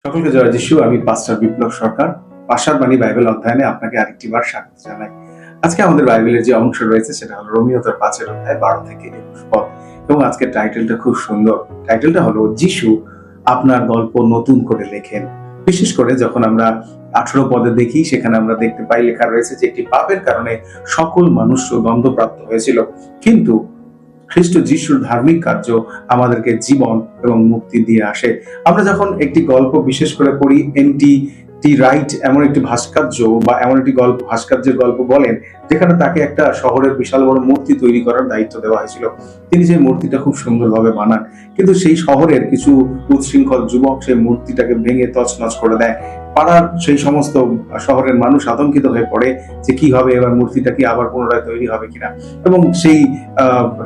সকলকে জয় যিশু। আমি পাস্টর বিপ্লব সরকার। পাশার বাণী বাইবেল অধ্যয়নে আপনাকে আরেকটি বার স্বাগত জানাই। আজকে আমাদের বাইবেলের যে অংশ রয়েছে সেটা হলো রোমীয় তার 5 অধ্যায় 12 থেকে 21 পদ। এবং আজকের টাইটেলটা খুব সুন্দর। টাইটেলটা হলো যিশু আপনার গল্প নতুন করে লেখেন। বিশেষ করে যখন আমরা 18 পদে দেখি, সেখানে আমরা দেখতে পাই লেখা রয়েছে যে একটি পাপের কারণে সকল মানুষ দ্বন্দ্বপ্রাপ্ত হয়েছিল, কিন্তু খ্রিস্ট যিশুর ধার্মিক কার্য আমাদেরকে জীবন এবং মুক্তি দিয়ে আসে। আমরা যখন একটি গল্প বিশেষ করে পড়ি, টি রাইট এমন একটি ভাস্কর্য বা এমন একটি গল্প, ভাস্কর্যের গল্প বলেন, যেখানে তাকে একটা শহরের বিশাল বড় মূর্তি তৈরি করার দায়িত্ব দেওয়া হয়েছিল। তিনি সেই মূর্তিটা খুব সুন্দরভাবে বানান, কিন্তু সেই শহরের কিছু উচ্ছৃঙ্খল যুবক সেই মূর্তিটাকে ভেঙে তছনছ করে দেয়। পাড়ার সেই সমস্ত শহরের মানুষ আতঙ্কিত হয়ে পড়ে যে কি হবে, এবার মূর্তিটা কি আবার পুনরায় তৈরি হবে কিনা। এবং সেই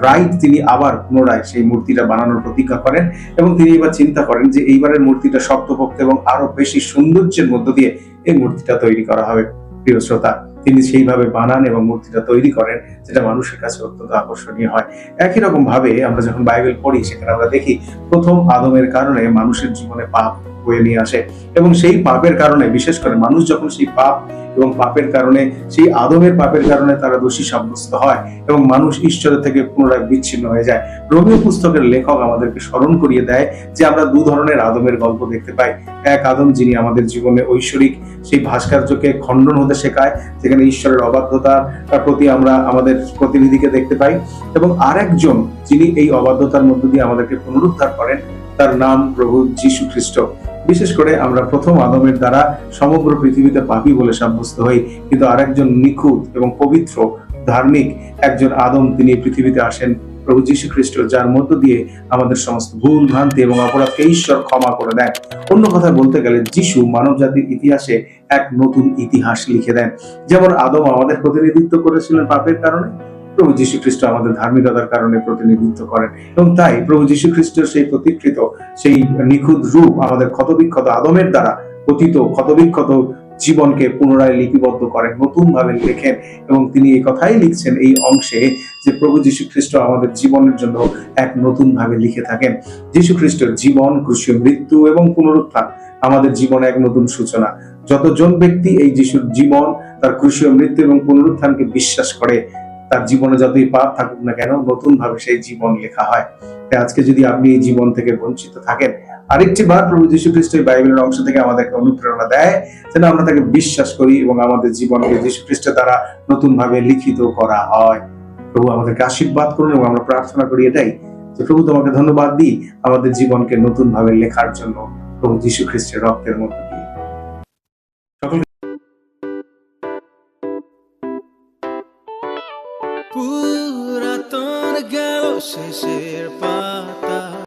রাইট তিনি আবার পুনরায় সেই মূর্তিটা বানানোর প্রতিজ্ঞা করেন, এবং তিনি এবার চিন্তা করেন যে এইবারের মূর্তিটা শক্তপোক্ত এবং আরো বেশি সৌন্দর্যের মধ্য দিয়ে এই মূর্তিটা তৈরি করা হবে। প্রিয় শ্রোতা, তিনি সেইভাবে বানান এবং মূর্তিটা তৈরি করেন, যেটা মানুষের কাছে অত্যন্ত আকর্ষণীয় হয়। একই রকম ভাবে আমরা যখন বাইবেল পড়ি, সেখানে আমরা দেখি প্রথম আদমের কারণে মানুষের জীবনে পাপ বয়ে নিয়ে আসে, এবং সেই পাপের কারণে, বিশেষ করে মানুষ যখন সেই পাপ এবং পাপের কারণে, সেই আদমের পাপের কারণে তারা দোষী সাব্যস্ত হয় এবং মানুষ ঈশ্বরের থেকে পুনরায় বিচ্ছিন্ন হয়ে যায়। রোমীয় পুস্তকের লেখক আমাদেরকে স্মরণ করিয়ে দেয় যে আমরা দু ধরনের আদমের গল্প দেখতে পাই। এক আদম, যিনি আমাদের জীবনে ঐশ্বরিক সেই ভাস্কর্যকে খণ্ডন হতে শেখায়, যেখানে ঈশ্বরের অবাধ্যতার প্রতি আমরা আমাদের প্রতিনিধিকে দেখতে পাই, এবং আরেকজন যিনি এই অবাধ্যতার মধ্য দিয়ে আমাদেরকে পুনরুদ্ধার করেন, তার নাম প্রভু যীশু খ্রিস্ট। বিশেষ করে আমরা প্রথম আদমের দ্বারা সমগ্র পৃথিবীতে পাপী বলে সাব্যস্ত হই, কিন্তু আরেকজন নিখুঁত এবং পবিত্র ধার্মিক একজন আদম তিনি পৃথিবীতে আসেন, প্রভু যীশু খ্রিস্ট, যার মধ্য দিয়ে আমাদের সমস্ত ভুল ভ্রান্তি এবং অপরাধকে ঈশ্বর ক্ষমা করে দেন। অন্য কথা বলতে গেলে যিশু মানব জাতির ইতিহাসে এক নতুন ইতিহাস লিখে দেন। যেমন আদম আমাদের প্রতিনিধিত্ব করেছিলেন পাপের কারণে, প্রভু যীশু খ্রিস্ট আমাদের ধার্মিকতার কারণে প্রতিনিধিত্ব করেন, এবং তাই প্রভু যীশু খ্রিস্টের সেই প্রতিকৃত, সেই নিখুঁত রূপ আমাদের ক্ষতবিক্ষত আদমের দ্বারা পতিত ক্ষতবিক্ষত জীবনকে পুনরায় লিপিবদ্ধ করেন, নতুন ভাবে লেখেন। এবং তিনি এই কথাই লিখছেন এই অংশে যে প্রভু যীশু খ্রিস্ট আমাদের জীবনের জন্য এক নতুন ভাবে লিখে থাকেন। যীশু খ্রিস্টের জীবন, ক্রুশীয় মৃত্যু এবং পুনরুত্থান আমাদের জীবনে এক নতুন সূচনা। যতজন ব্যক্তি এই যিশুর জীবন, তার ক্রুশীয় মৃত্যু এবং পুনরুত্থানকে বিশ্বাস করে, তার জীবনে যতই পাপ থাকুক না কেন, নতুন ভাবে সেই জীবন লেখা হয়। তাই আজকে যদি আপনি এই জীবন থেকে বঞ্চিত থাকেন, আরেকটি বার প্রভু যীশু খ্রিস্ট এই বাইবেলের অংশ থেকে আমাদেরকে অনুপ্রেরণা দেয় যেন আমরা তাকে বিশ্বাস করি এবং আমাদের জীবনকে যীশু খ্রিস্টের দ্বারা নতুন ভাবে লিখিত করা হয়। প্রভু আমাদেরকে আশীর্বাদ করুন, এবং আমরা প্রার্থনা করি এটাই যে প্রভু তোমাকে ধন্যবাদ দিই আমাদের জীবনকে নতুন ভাবে লেখার জন্য, প্রভু যীশু খ্রিস্টের রক্তের মধ্য দিয়ে। সকল পুরাতন গেল শেষের পাতা।